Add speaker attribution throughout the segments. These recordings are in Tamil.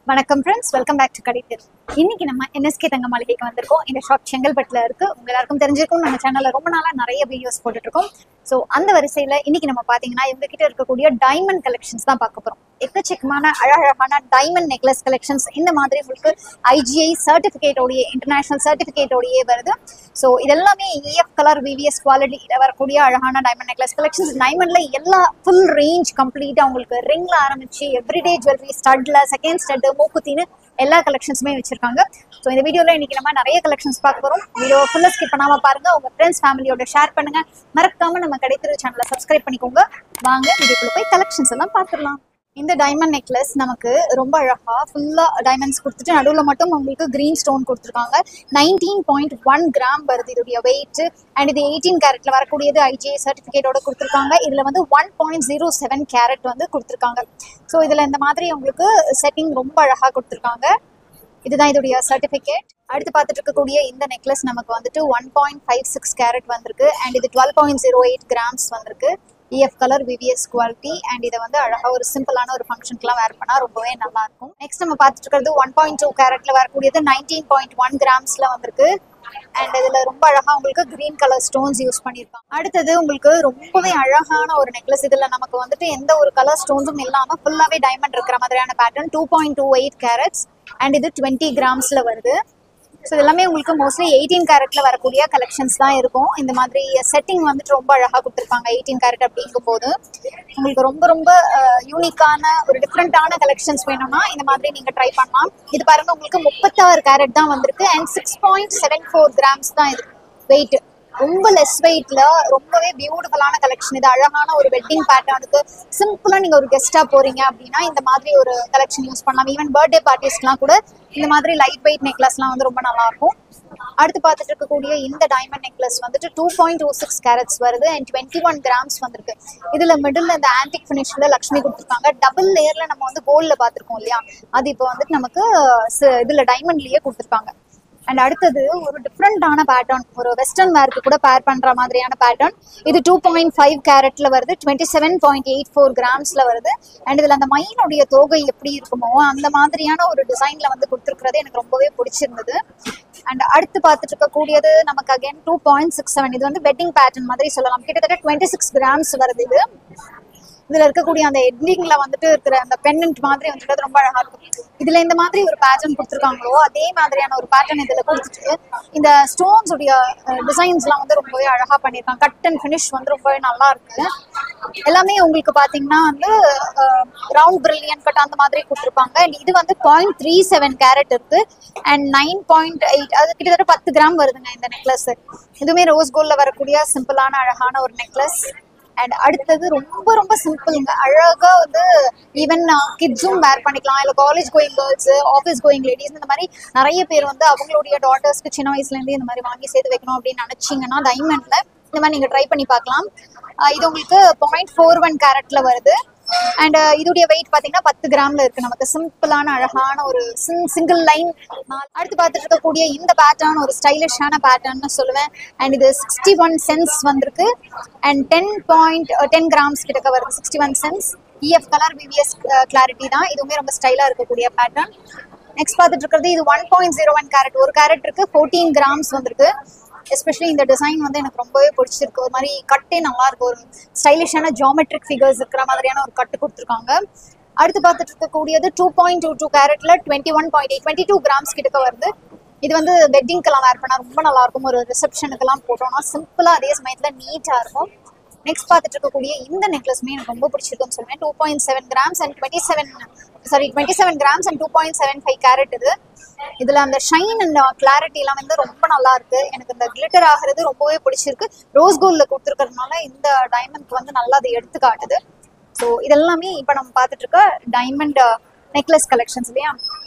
Speaker 1: வணக்கம் ஃப்ரெண்ட்ஸ், வெல்கம் பேக் டு கடைத்தெரு. இன்னைக்கு நம்ம என்எஸ்கே தங்க மாளிகைக்கு வந்திருக்கோம். இந்த ஷாப் செங்கல்பட்டுல இருக்கு. உங்க எல்லாருக்கும் தெரிஞ்சிருக்கும், நம்ம சேனல்ல ரொம்ப நாளா நிறைய வீடியோஸ் போட்டுட்டு இருக்கோம். ஸோ அந்த வரிசையில இன்னைக்கு நம்ம பாத்தீங்கன்னா இவங்க கிட்ட இருக்கக்கூடிய டைமண்ட் கலெக்ஷன்ஸ் தான் பார்க்க போறோம். எக்கச்சக்கமான அழகழகான டைமண்ட் நெக்லஸ் கலெக்ஷன்ஸ் இந்த மாதிரி உங்களுக்கு IGI சர்டிபிகேட்டோடைய, இன்டர்நேஷனல் சர்டிபிகேட்டோடையே வருது. ஸோ இதெல்லாமே EF கலர் VVS குவாலிட்டியில வரக்கூடிய அழகான டைமண்ட் நெக்லஸ் கலெக்ஷன்ஸ். டைமண்ட்ல எல்லா ஃபுல் ரேஞ்ச் கம்ப்ளீட்டா உங்களுக்கு ரிங்ல ஆரம்பிச்சு எவ்ரிடே ஜுவல்லரி, ஸ்டட்ல, செகண்ட் ஸ்டட், மூக்குத்தின்னு எல்லா கலெக்ஷன்ஸுமே வச்சிருக்காங்க. ஸோ இந்த வீடியோல இன்னைக்கு நம்ம நிறைய கலெக்ஷன்ஸ் பார்க்க போறோம். வீடியோ ஃபுல்லா ஸ்கிப் பண்ணாம பாருங்க. உங்க ஃப்ரெண்ட்ஸ் ஃபேமிலியோட ஷேர் பண்ணுங்க. மறக்காம நம்ம கடைத்தெரு சேனலை சப்ஸ்கிரைப் பண்ணிக்கோங்க. வாங்க வீடியோக்குள்ள போய் கலெக்ஷன்ஸ் எல்லாம் பார்த்துடலாம். இந்த டைமண்ட் நெக்லஸ் நமக்கு ரொம்ப அழகா ஃபுல்லா டைமண்ட்ஸ் கொடுத்துட்டு நடுவில் மட்டும் உங்களுக்கு கிரீன் ஸ்டோன் கொடுத்துருக்காங்க. 19.1 கிராம் வருது இதோடைய வெயிட். அண்ட் இது 18 கேரட்ல வரக்கூடியது. IGI சர்டிபிகேட்டோட கொடுத்துருக்காங்க. இதுல வந்து 1.07 கேரட் வந்து கொடுத்துருக்காங்க. ஸோ இதுல இந்த மாதிரி உங்களுக்கு செட்டிங் ரொம்ப அழகா கொடுத்துருக்காங்க. இதுதான் இதோடைய சர்டிபிகேட். அடுத்து பார்த்துட்டு இருக்கக்கூடிய இந்த நெக்லஸ் நமக்கு வந்துட்டு 1.56 கேரட் வந்திருக்கு. அண்ட் இது 12.08 கிராம்ஸ் வந்திருக்கு. EF colour VVS quality. And இதை வந்து அழகா ஒரு சிம்பிளான ஒரு ஃபங்க்ஷனுக்குலாம் வேர் பண்ணா ரொம்பவே நல்லா இருக்கும். நெக்ஸ்ட் நம்ம பார்த்துட்டு இருக்கிறது 1.2 கேரட்ல வரக்கூடியது. 19.1 கிராம்ஸ்ல வந்திருக்கு. அண்ட் இதுல ரொம்ப அழகா உங்களுக்கு கிரீன் கலர் ஸ்டோன்ஸ் யூஸ் பண்ணிருக்காங்க. அடுத்தது உங்களுக்கு ரொம்பவே அழகான ஒரு நெக்லஸ். இதுல நமக்கு வந்துட்டு எந்த ஒரு கலர் ஸ்டோன்ஸும் இல்லாம ஃபுல்லாவே டைமண்ட் இருக்கிற மாதிரியான பேட்டர்ன். 2.28 கேரட்ஸ். அண்ட் இது 20 கிராம்ஸ்ல வருது. ஸோ எல்லாமே உங்களுக்கு மோஸ்ட்லி 18 கேரட்ல வரக்கூடிய கலெக்ஷன்ஸ் தான் இருக்கும். இந்த மாதிரி செட்டிங் வந்துட்டு ரொம்ப அழகாக கொடுத்துருப்பாங்க. 18 கேரட் அப்படிங்கும் போது உங்களுக்கு ரொம்ப ரொம்ப யூனிக்கான ஒரு டிஃப்ரெண்டான கலெக்ஷன்ஸ் வேணும்னா இந்த மாதிரி நீங்க ட்ரை பண்ணலாம். இது பாருங்க, உங்களுக்கு 36 கேரட் தான் வந்திருக்கு. அண்ட் 6.74 கிராம்ஸ் தான் இது வெயிட். ரொம்ப லெஸ் வெயிட்ல ரொம்பவே பியூட்டிஃபுல்லான கலெக்ஷன். இது அழகான ஒரு வெட்டிங் பேட்டர்னுக்கு சிம்பிளா நீங்க ஒரு கெஸ்டா போறீங்க அப்படின்னா இந்த மாதிரி ஒரு கலெக்ஷன் யூஸ் பண்ணலாம். ஈவன் பர்த்டே பார்ட்டிஸ்க்குலாம் கூட இந்த மாதிரி லைட் வெயிட் நெக்லஸ்லாம் வந்து ரொம்ப நல்லா இருக்கும். அடுத்து பார்த்துட்டு இருக்கக்கூடிய இந்த டைமண்ட் நெக்லஸ் வந்துட்டு 2.26 கேரட்ஸ் வருது. அண்ட் 21 கிராம்ஸ் வந்திருக்கு. இதுல மிடில் இந்த ஆன்டிக் ஃபினிஷ்ல லக்ஷ்மி கொடுத்துருக்காங்க. டபுள் லேயர்ல நம்ம வந்து கோல்ட்ல பார்த்துருக்கோம் இல்லையா, அது இப்போ வந்துட்டு நமக்கு இதுல டைமண்ட்லயே கொடுத்துருக்காங்க. அண்ட் அடுத்தது ஒரு டிஃப்ரெண்டான பேட்டர்ன், ஒரு வெஸ்டர்ன் வேர்க்கு கூட பேர் பண்ற மாதிரியான பேட்டர்ன். இது 2.5 கேரட்ல வருது. 27.84 கிராம்ஸ்ல வருது. அண்ட் இதுல அந்த மயிலுடைய தோகை எப்படி இருக்குமோ அந்த மாதிரியான ஒரு டிசைன்ல வந்து கொடுத்துருக்கிறது எனக்கு ரொம்பவே பிடிச்சிருந்தது. அண்ட் அடுத்து பார்த்துட்டு இருக்கக்கூடியது நமக்கு அகைன் 2.67. இது வந்து வெட்டிங் பேட்டர்ன் மாதிரி சொல்லலாம். கிட்டத்தட்ட 26 கிராம்ஸ் வருது. இதுல இருக்கக்கூடிய அந்த எட்லிங்ல வந்துட்டு இருக்கிற அந்த பெண்டன்ட் மாதிரி வந்துட்டு ரொம்ப அழகா இருக்கும். இதுல இந்த மாதிரி ஒரு பேட்டர்ன் கொடுத்துருக்காங்களோ அதே மாதிரியான ஒரு பேட்டர்ன் இதுல கொடுத்துட்டு இந்த ஸ்டோன்ஸ் உடைய டிசைன்ஸ் எல்லாம் வந்து ரொம்பவே அழகா பண்ணிருக்காங்க. கட் அண்ட் ஃபினிஷ் வந்து ரொம்பவே நல்லா இருக்கு. எல்லாமே உங்களுக்கு பாத்தீங்கன்னா வந்து ரவுண்ட் பிரில்லியன் கட் அந்த மாதிரி கொடுத்துருப்பாங்க. அண்ட் இது வந்து 0.37 கேரட் இருக்கு. அண்ட் 9.8, அது கிட்டத்தட்ட 10 கிராம் வருதுங்க இந்த நெக்லஸ். இதுவுமே ரோஸ் கோல்ட்ல வரக்கூடிய சிம்பிளான அழகான ஒரு நெக்லஸ். அண்ட் அடுத்தது ரொம்ப ரொம்ப சிம்பிள்ங்க. அழகா வந்து ஈவன் கிட்ஸும் வேர் பண்ணிக்கலாம். இல்லை college going girls, office going ladies, இந்த மாதிரி நிறைய பேர் வந்து அவங்களுடைய டாட்டர்ஸ்க்கு சின்ன வயசுல இருந்து இந்த மாதிரி வாங்கி சேர்த்து வைக்கணும் அப்படின்னு நினைச்சீங்கன்னா டைமண்ட்ல இந்த மாதிரி நீங்க ட்ரை பண்ணி பார்க்கலாம். இது உங்களுக்கு 0.41 கேரட்ல வருது. அண்ட் இதோடைய வெயிட் பாத்தீங்கன்னா 10 கிராம்ல இருக்கு. நமக்கு சிம்பிளான அழகான ஒரு சிங்கிள் லைன். அடுத்து பார்த்துட்டு இருக்கக்கூடிய இந்த பேட்டர்ன் ஒரு ஸ்டைலிஷான பேட்டர்ன்னு சொல்லுவேன். அண்ட் இது 61 சென்ஸ் வந்திருக்கு. அண்ட் 10 கிராம்ஸ் கிட்ட வருது. 61 sense. EF colour VVS clarity தான். இதுவுமே ரொம்ப ஸ்டைலா இருக்கக்கூடிய பேட்டர்ன். நெக்ஸ்ட் பார்த்துட்டு இருக்கிறது இது 1.01 கேரட். ஒரு கேரட் இருக்கு. 14 கிராம்ஸ் வந்திருக்கு. எஸ்பெஷலி இந்த டிசைன் வந்து எனக்கு ரொம்பவே பிடிச்சிருக்கு. ஒரு மாதிரி கட்டே நல்லா இருக்கு. ஒரு ஸ்டைலிஷான ஜியோமெட்ரிக் ஃபிகர்ஸ் இருக்கிற மாதிரியான ஒரு கட்டு கொடுத்துருக்காங்க. அடுத்து பார்த்துட்டு இருக்கக்கூடியது 2.22 கேரட்ல 22 கிராம்ஸ் கிட்ட வருது. இது வந்து வெட்டிங்க்கெல்லாம் வேர் பண்ணா ரொம்ப நல்லா இருக்கும். ஒரு ரிசப்ஷனுக்கெல்லாம் போட்டோம்னா சிம்பிளா அதே சமயத்துல நீட்டா இருக்கும். நெக்ஸ்ட் பார்த்துட்டு இருக்கக்கூடிய இந்த நெக்லஸ்மே எனக்கு ரொம்ப பிடிச்சிருக்குன்னு சொல்லுவேன். 2.7 grams and 27 grams and 2.75 carrot இது. இதுல அந்த ஷைன் அண்ட் கிளாரிட்டி எல்லாம் வந்து ரொம்ப நல்லா இருக்கு. எனக்கு இந்த கிளிட்டர் ஆகிறது ரொம்பவே பிடிச்சிருக்கு. ரோஸ் கோல்ட்ல கொடுத்துருக்கிறதுனால இந்த டைமண்ட் வந்து நல்லா அதை எடுத்து காட்டுது. ஸோ இதெல்லாமே இப்ப நம்ம பார்த்துட்டு இருக்க டைமண்ட் நெக்லஸ் கலெக்ஷன்ஸ் இல்லையா.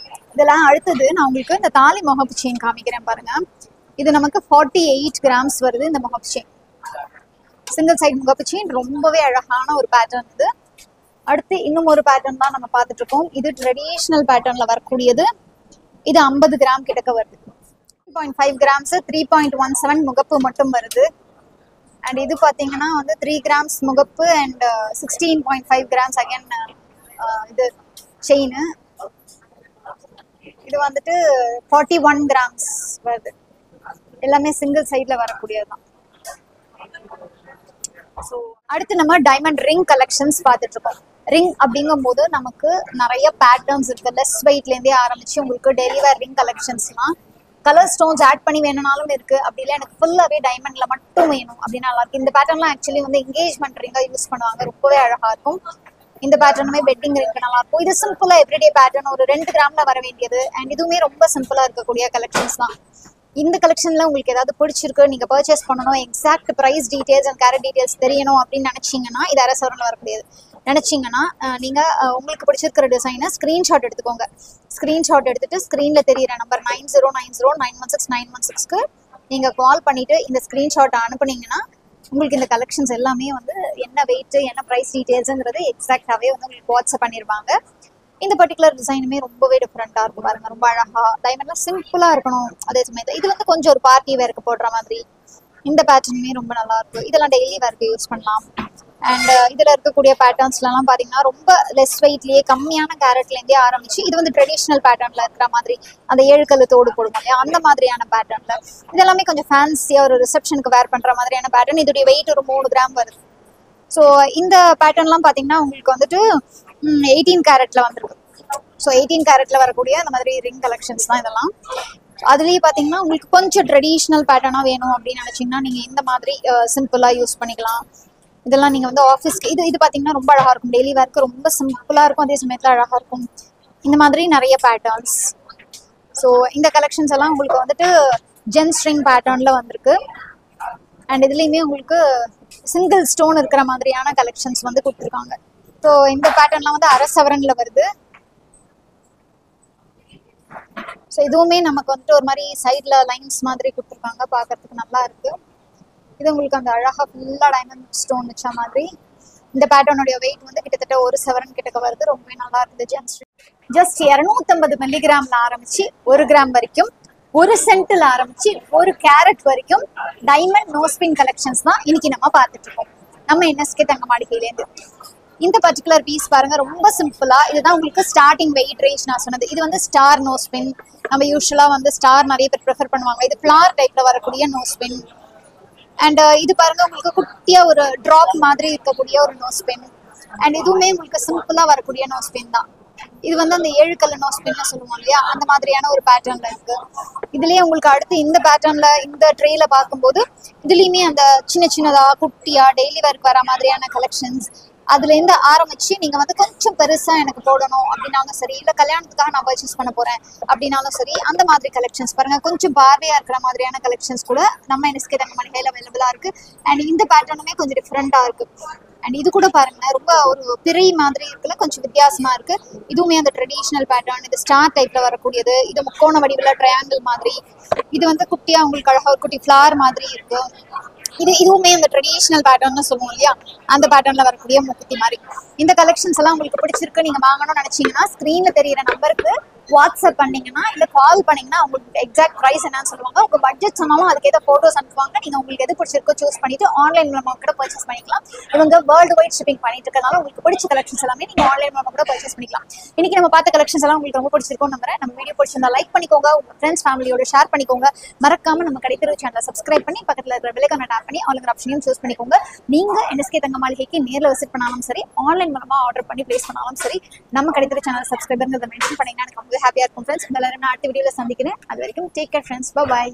Speaker 1: இதெல்லாம் அடுத்தது நான் உங்களுக்கு இந்த தாலி முகப்பு செயின் காமிக்கிறேன் பாருங்க. இது நமக்கு 48 கிராம்ஸ் வருது. இந்த முகப்பு செயின் சிங்கிள் சைட் முகப்பு செயின் ரொம்பவே அழகான ஒரு பேட்டர்ன் இது. அடுத்து இன்னும் ஒரு பேட்டர்ன் தான் நம்ம பார்த்துட்டு இருக்கோம். இது ட்ரெடிஷ்னல் பேட்டர்ன்ல வரக்கூடியது. இது 50 கிராம் கிட்ட வருது. 3.5 கிராம்ஸ் 3.17 முகப்பு மட்டும் வருது. அண்ட் இது பாத்தீங்கன்னா வந்து 3 கிராம்ஸ் முகப்பு அண்ட் 16.5 கிராம்ஸ் அகைன் இது செயின். இது வந்துட்டு 41 கிராம்ஸ் வருது. எல்லாமே சிங்கிள் சைட்ல வரக்கூடியதுதான். ஸோ அடுத்து நம்ம டைமண்ட் ரிங் கலெக்ஷன்ஸ் பார்த்துட்டு இருக்கோம். ரிங் அப்படிங்கும் போது நமக்கு நிறைய பேட்டர்ன்ஸ் இருக்கு. லெஸ் வெயிட்லேருந்தே ஆரம்பிச்சு உங்களுக்கு டெய்லி வேர் ரிங் கலெக்ஷன்ஸ்லாம் கலர் ஸ்டோன்ஸ் ஆட் பண்ணி வேணும்னாலும் இருக்கு. அப்படி இல்லை எனக்கு ஃபுல்லாகவே டைமண்ட்ல மட்டும் வேணும் அப்படின்னா நல்லா இருக்கு. இந்த பேட்டர்ன்லாம் ஆக்சுவலி வந்து என்கேஜ்மெண்ட் ரிங்கா யூஸ் பண்ணுவாங்க. ரொம்பவே அழகா இருக்கும். இந்த பேட்டர்னுமே வெட்டிங் ரிங்க் நல்லா இருக்கும். இது சிம்பிளா எவ்ரிடே பேட்டர்ன், ஒரு 2 கிராம்ல வர வேண்டியது. அண்ட் இதுவுமே ரொம்ப சிம்பிளா இருக்கக்கூடிய கலெக்ஷன்ஸ் தான். இந்த கலெக்ஷன்ல உங்களுக்கு ஏதாவது பிடிச்சிருக்கு, நீங்க பர்ச்சேஸ் பண்ணணும், exact price details and carat details தெரியணும் அப்படின்னு நினைச்சீங்கன்னா, இது அரை சவரன்ல வரக்கூடியது நினைச்சீங்கன்னா, நீங்க உங்களுக்கு பிடிச்சிருக்கிற டிசைனை ஸ்கிரீன்ஷாட் எடுத்துக்கோங்க. ஸ்கிரீன்ஷாட் எடுத்துட்டு ஸ்கிரீன்ல தெரியிற நம்பர் 9090916916க்கு நீங்க கால் பண்ணிட்டு இந்த ஸ்கிரீன்ஷாட் அனுப்புனீங்கன்னா உங்களுக்கு இந்த கலெக்ஷன்ஸ் எல்லாமே வந்து என்ன வெயிட், என்ன ப்ரைஸ் டீடைல்ஸுங்கிறது எக்ஸாக்டாகவே வந்து உங்களுக்கு வாட்ஸ்அப் பண்ணிருப்பாங்க. இந்த பர்டிகுலர் டிசைனுமே ரொம்பவே டிஃப்ரெண்டா இருக்கும் பாருங்க. ரொம்ப அழகா டைமண்ட்லாம் சிம்பிளா இருக்கணும். அதே சமயத்தில் இது வந்து கொஞ்சம் ஒரு பார்ட்டி வேருக்கு போடுற மாதிரி. இந்த பேட்டர்னுமே ரொம்ப நல்லா இருக்கும். இதெல்லாம் டெய்லி வேருக்கு யூஸ் பண்ணலாம். அண்ட் இதுல இருக்கக்கூடிய பேட்டர்ன்ஸ்லாம் பாத்தீங்கன்னா ரொம்ப லெஸ் வெயிட்லயே கம்மியான கேரட்லேருந்தே ஆரம்பிச்சு இது வந்து ட்ரெடிஷ்னல் பேட்டர்ன்ல இருக்கிற மாதிரி, அந்த 7 கல்லு தோடு போடுவோம் இல்லையா, அந்த மாதிரியான பேட்டர்ன்ல இதெல்லாமே கொஞ்சம் ஃபேன்சியா ஒரு ரிசப்ஷனுக்கு வேர் பண்ற மாதிரியான பேட்டர்ன். இதோடைய வெயிட் ஒரு 3 கிராம் வருது. ஸோ இந்த பேட்டர்ன்லாம் பாத்தீங்கன்னா உங்களுக்கு வந்துட்டு 18 கேரட்ல வந்துருக்கு. ஸோ 18 கேரட்ல வரக்கூடிய அந்த மாதிரி ரிங் கலெக்ஷன்ஸ் தான் இதெல்லாம். அதுலயே பாத்தீங்கன்னா உங்களுக்கு கொஞ்சம் ட்ரெடிஷ்னல் பேட்டர்னா வேணும் அப்படின்னு நினைச்சீங்கன்னா நீங்க இந்த மாதிரி சிம்பிளா யூஸ் பண்ணிக்கலாம். இதெல்லாம் நீங்க வந்து ஆஃபீஸ்க்கு இது பாத்தீங்கன்னா ரொம்ப அழகா இருக்கும். டெய்லி வேர்க்கு ரொம்ப சிம்பிளா இருக்கும், அதே சமயத்துல அழகா இருக்கும். இந்த மாதிரி நிறைய பேட்டர்ன்ஸ். ஸோ இந்த கலெக்ஷன்ஸ் எல்லாம் உங்களுக்கு வந்துட்டு ஜென் ஸ்ட்ரிங் பேட்டர்ன்ல வந்திருக்கு. அண்ட் இதுலயுமே உங்களுக்கு சிங்கிள் ஸ்டோன் இருக்கிற மாதிரியான கலெக்ஷன்ஸ் வந்து கொடுத்துருக்காங்க. ஸோ இந்த பேட்டர்ன்லாம் வந்து அரை சவரன்ல வருது. ஸோ இதுவுமே நமக்கு வந்துட்டு ஒரு மாதிரி சைட்ல லைன்ஸ் மாதிரி கொடுத்துருக்காங்க, பார்க்கறதுக்கு நல்லா இருக்கு. இது உங்களுக்கு அந்த அழகா ஃபுல்லா டைமண்ட் ஸ்டோன் வச்ச மாதிரி. இந்த பேட்டர்னுடைய வெயிட் வந்து கிட்டத்தட்ட 1 சவரன் கிட்டக்க வருது. ரொம்பவே நல்லா இருக்குது. ஜஸ்ட் 250 மில்லிகிராம்ல ஆரம்பிச்சு 1 கிராம் வரைக்கும், 1 சென்ட்ல ஆரம்பிச்சு 1 கேரட் வரைக்கும் டைமண்ட் நோஸ்பின் கலெக்ஷன்ஸ் தான் இன்னைக்கு நம்ம பார்த்துட்டு இருக்கோம் நம்ம NSK தங்க மாளிகையிலேருந்து. இந்த பர்டிகுலர் பீஸ் பாருங்க, ரொம்ப சிம்பிளா. இதுதான் உங்களுக்கு ஸ்டார்டிங் வெயிட் ரேஞ்ச் நான் சொன்னது. இது வந்து ஸ்டார் நோஸ்பின். நம்ம யூஸ்வலா வந்து ஸ்டார் நிறைய பேர் ப்ரிஃபர் பண்ணுவாங்க. இது ஃபிளார் டைப்ல வரக்கூடிய நோஸ்பின். அண்ட் இது பாருங்க, உங்களுக்கு குட்டியா ஒரு டிராப் மாதிரி இருக்கக்கூடிய ஒரு நோஸ்பின். அண்ட் இதுவுமே உங்களுக்கு சிம்பிளா வரக்கூடிய நோஸ்பின் தான். இது வந்து அந்த 7 கல்லு நோஸ்பின்னு சொல்லுவோம் இல்லையா, அந்த மாதிரியான ஒரு பேட்டர்ன்ல இருக்கு. இதுலயே உங்களுக்கு அடுத்து இந்த பேட்டர்ன்ல இந்த ட்ரேல பார்க்கும்போது இதுலயுமே அந்த சின்ன சின்னதா குட்டியா டெய்லி வேர்க்கு வர மாதிரியான கலெக்ஷன்ஸ். அதுல இருந்து ஆரம்பிச்சு நீங்க வந்து கொஞ்சம் பெருசா எனக்கு போடணும் அப்படின்னாலும் சரி, இல்ல கல்யாணத்துக்காக நான் பர்ச்சேஸ் பண்ண போறேன் அப்படின்னாலும் சரி, அந்த மாதிரி கலெக்ஷன்ஸ் பாருங்க. கொஞ்சம் பார்வையா இருக்கிற மாதிரியான கலெக்ஷன்ஸ் கூட நம்ம NSK தங்க மாளிகையில அவைலபிளா இருக்கு. அண்ட் இந்த பேட்டர்னுமே கொஞ்சம் டிஃப்ரெண்டா இருக்கு. அண்ட் இது கூட பாருங்க, ரொம்ப ஒரு பிறை மாதிரி இருக்குல்ல, கொஞ்சம் வித்தியாசமா இருக்கு. இதுவுமே அந்த ட்ரெடிஷ்னல் பேட்டர்ன். இது ஸ்டார் டைப்ல வரக்கூடியது. இது முக்கோண வடிவில் ட்ரையாங்கிள் மாதிரி. இது வந்து குட்டியா உங்களுக்கு அழகா ஒரு குட்டி ஃபிளார் மாதிரி இருக்கு. இதுவுமே அந்த ட்ரெடிஷ்னல் பேட்டர்ன்னு சொல்லுவோம் இல்லையா, அந்த பேட்டர்ன்ல வரக்கூடிய மூக்குத்தி மாதிரி. இந்த கலெக்ஷன்ஸ் எல்லாம் உங்களுக்கு பிடிச்சிருக்கு, நீங்க வாங்கணும்னு நினைச்சீங்கன்னா ஸ்கிரீன்ல தெரியிற நம்பருக்கு வாட்ஸ்அப் பண்ணீங்கன்னா இல்ல கால் பண்ணீங்கன்னா உங்களுக்கு எக்ஸாக்ட் பிரைஸ் என்னன்னு சொல்லுவாங்க. உங்க பட்ஜெட் சொன்னாலும் அதுக்கேற்ற போட்டோஸ் அனுப்புவாங்க. நீங்க உங்களுக்கு எது பிடிச்சிருக்கோ சூஸ் பண்ணிட்டு ஆன்லைன் மூலமா கூட பர்ச்சேஸ் பண்ணிக்கலாம். இவங்க வேர்ல்டு வைட் ஷிப்பிங் பண்ணிட்டு இருக்கனால உங்களுக்கு பிடிச்ச கலெக்ஷன்ஸ் எல்லாமே நீங்க ஆன்லைன் மூலமா கூட பர்ச்சேஸ் பண்ணிக்கலாம். இன்னைக்கு நம்ம பார்த்த கலெக்ஷன்ஸ் எல்லாம் உங்களுக்கு ரொம்ப பிடிச்சிருக்கும் நம்புறேன். நம்ம வீடியோ பிடிச்சிருந்தா லைக் பண்ணிக்கோங்க, உங்க ஃப்ரெண்ட்ஸ் ஃபேமிலியோட ஷேர் பண்ணிக்கோங்க. மறக்காம நம்ம கடைத்தெரு சேனலை சப்ஸ்கிரைப் பண்ணி பக்கத்துல இருக்கிற பெல் ஐகானை டேப் பண்ணி ஆளுங்கிற ஆப்ஷனையும் சூஸ் பண்ணிக்கோங்க. நீங்க NSK தங்க மாளிகைக்கு நேர்ல விசிட் பண்ணாலும் சரி, ஆன்லைன் மூலமா ஆர்டர் பண்ணி பிளேஸ் பண்ணாலும் சரி, நம்ம கடைத்தெரு சேனல் சப்ஸ்கிரைபர் மென்ஷன் பண்ணீங்கன்னா எனக்கு ரொம்ப ஹாப்பியா இருக்கும் ஃப்ரெண்ட்ஸ். எல்லாரும் நான் அடுத்த வீடியோல சந்திக்கிறேன். அது வரைக்கும் டேக் கேர் ஃப்ரெண்ட்ஸ். பை.